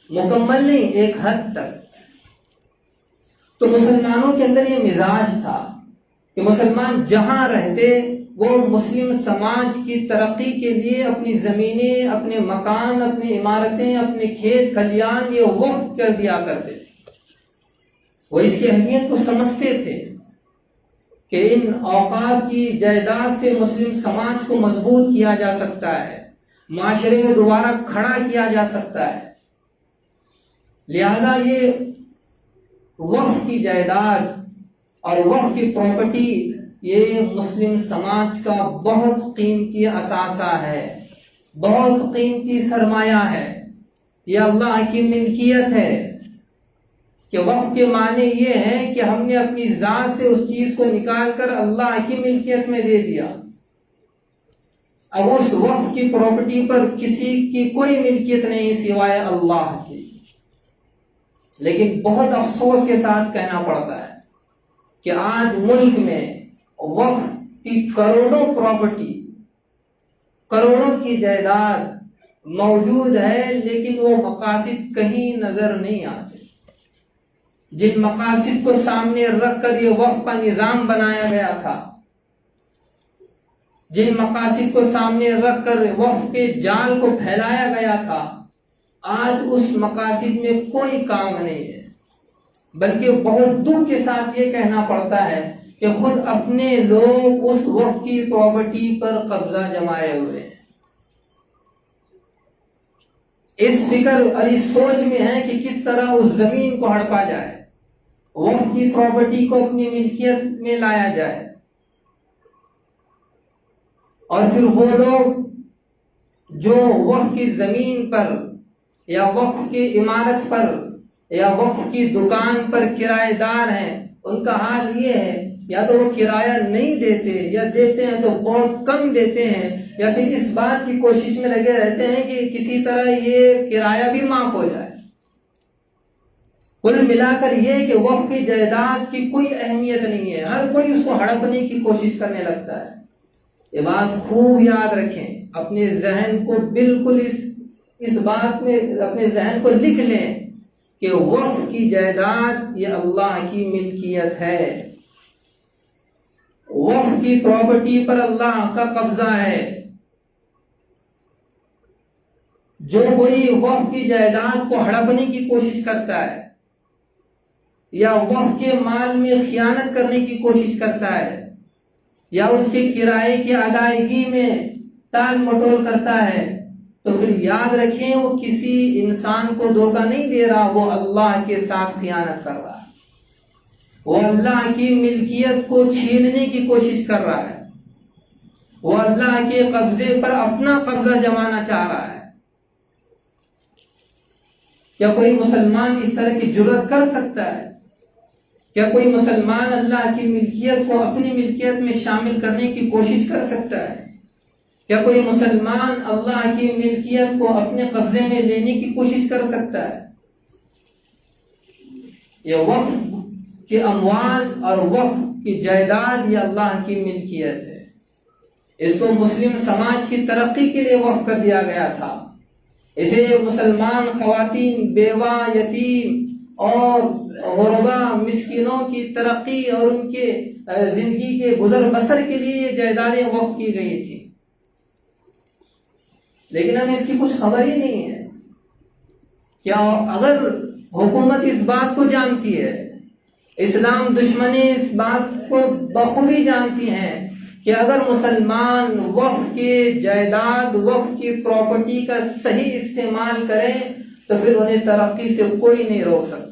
مکمل نہیں، ایک حد تک۔ تو مسلمانوں کے اندر یہ مزاج تھا کہ مسلمان جہاں رہتے وہ مسلم سماج کی ترقی کے لیے اپنی زمینیں، اپنے مکان، اپنی عمارتیں، اپنے کھیت کھلیان یہ وقف کر دیا کرتے تھے۔ وہ اس کی اہمیت کو سمجھتے تھے کہ ان اوقاف کی جائیداد سے مسلم سماج کو مضبوط کیا جا سکتا ہے، معاشرے میں دوبارہ کھڑا کیا جا سکتا ہے۔ لہذا یہ وقف کی جائیداد اور وقف کی پراپرٹی یہ مسلم سماج کا بہت قیمتی اثاثہ ہے، بہت قیمتی سرمایہ ہے، یہ اللہ کی ملکیت ہے۔ کہ وقف کے معنی یہ ہے کہ ہم نے اپنی ذات سے اس چیز کو نکال کر اللہ کی ملکیت میں دے دیا۔ اب اس وقف کی پراپرٹی پر کسی کی کوئی ملکیت نہیں سوائے اللہ کی۔ لیکن بہت افسوس کے ساتھ کہنا پڑتا ہے کہ آج ملک میں وقف کی کروڑوں پراپرٹی، کروڑوں کی جائیداد موجود ہے، لیکن وہ مقاصد کہیں نظر نہیں آتے۔ جن مقاصد کو سامنے رکھ کر یہ وقف کا نظام بنایا گیا تھا، جن مقاصد کو سامنے رکھ کر وقف کے جال کو پھیلایا گیا تھا، آج اس مقاصد میں کوئی کام نہیں ہے۔ بلکہ بہت دکھ کے ساتھ یہ کہنا پڑتا ہے کہ خود اپنے لوگ اس وقف کی پراپرٹی پر قبضہ جمائے ہوئے ہیں۔ اس فکر اور اس سوچ میں ہے کہ کس طرح اس زمین کو ہڑپا جائے، وقف کی پراپرٹی کو اپنی ملکیت میں لایا جائے، اور پھر وہ لوگ جو وقف کی زمین پر یا وقف کی عمارت پر یا وقف کی دکان پر کرایہ دار ہیں، ان کا حال یہ ہے یا تو وہ کرایہ نہیں دیتے، یا دیتے ہیں تو بہت کم دیتے ہیں، یا پھر اس بات کی کوشش میں لگے رہتے ہیں کہ کسی طرح یہ کرایہ بھی معاف ہو جائے۔ کل ملا کر یہ کہ وقف کی جائیداد کی کوئی اہمیت نہیں ہے، ہر کوئی اس کو ہڑپنے کی کوشش کرنے لگتا ہے۔ یہ بات خوب یاد رکھیں، اپنے ذہن کو بالکل اس بات میں اپنے ذہن کو لکھ لیں کہ وقف کی جائیداد یہ اللہ کی ملکیت ہے، وقف کی پراپرٹی پر اللہ کا قبضہ ہے۔ جو کوئی وقف کی جائیداد کو ہڑپنے کی کوشش کرتا ہے یا وقف کے مال میں خیانت کرنے کی کوشش کرتا ہے یا اس کے کرائے کی ادائیگی میں ٹال مٹول کرتا ہے، تو پھر یاد رکھیں وہ کسی انسان کو دھوکہ نہیں دے رہا، وہ اللہ کے ساتھ خیانت کر رہا ہے، وہ اللہ کی ملکیت کو چھیننے کی کوشش کر رہا ہے، وہ اللہ کے قبضے پر اپنا قبضہ جمانا چاہ رہا ہے۔ کیا کوئی مسلمان اس طرح کی جرات کر سکتا ہے؟ کیا کوئی مسلمان اللہ کی ملکیت کو اپنی ملکیت میں شامل کرنے کی کوشش کر سکتا ہے؟ کیا کوئی مسلمان اللہ کی ملکیت کو اپنے قبضے میں لینے کی کوشش کر سکتا ہے؟ یہ وقف کے اموال اور وقف کی جائیداد یہ اللہ کی ملکیت ہے، اس کو مسلم سماج کی ترقی کے لیے وقف کر دیا گیا تھا۔ اسے مسلمان خواتین، بیوہ، یتیم اور غربا مسکینوں کی ترقی اور ان کے زندگی کے گزر بسر کے لیے یہ جائیدادیں وقف کی گئی تھی، لیکن ہمیں اس کی کچھ خبر ہی نہیں ہے۔ کیا اگر حکومت اس بات کو جانتی ہے، اسلام دشمنی اس بات کو بخوبی جانتی ہیں کہ اگر مسلمان وقف کے جائیداد، وقف کی پراپرٹی کا صحیح استعمال کریں تو پھر انہیں ترقی سے کوئی نہیں روک سکتا۔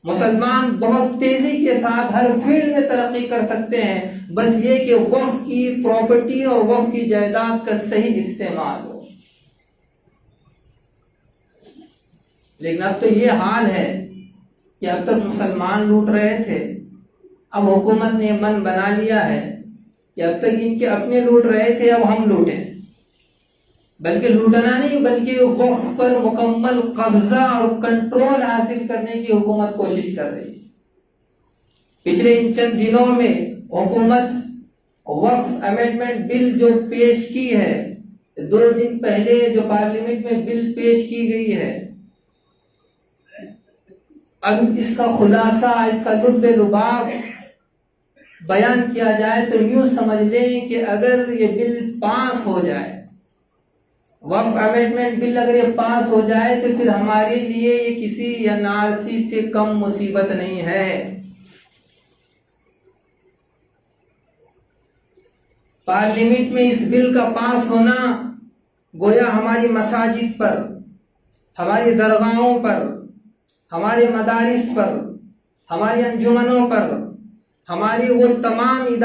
مسلمان بہت تیزی کے ساتھ ہر فیلڈ میں ترقی کر سکتے ہیں، بس یہ کہ وقف کی پراپرٹی اور وقف کی جائیداد کا صحیح استعمال ہو۔ لیکن اب تو یہ حال ہے کہ اب تک مسلمان لوٹ رہے تھے، اب حکومت نے من بنا لیا ہے کہ اب تک ان کے اپنے لوٹ رہے تھے، اب ہم لوٹیں۔ بلکہ لوٹنا نہیں، بلکہ وقف پر مکمل قبضہ اور کنٹرول حاصل کرنے کی حکومت کوشش کر رہی ہے۔ پچھلے ان چند دنوں میں حکومت وقف امینڈمنٹ بل جو پیش کی ہے، 2 دن پہلے جو پارلیمنٹ میں بل پیش کی گئی ہے، اب اس کا خلاصہ، اس کا لب لباب بیان کیا جائے تو یوں سمجھ لیں کہ اگر یہ بل پاس ہو جائے، وقف امینڈمنٹ بل اگر یہ پاس ہو جائے تو پھر ہمارے لیے یہ کسی NRC سے کم مصیبت نہیں ہے۔ پارلیمنٹ میں اس بل کا پاس ہونا گویا ہماری مساجد پر، ہماری درگاہوں پر، ہمارے مدارس پر، ہماری انجمنوں پر، ہماری وہ تمام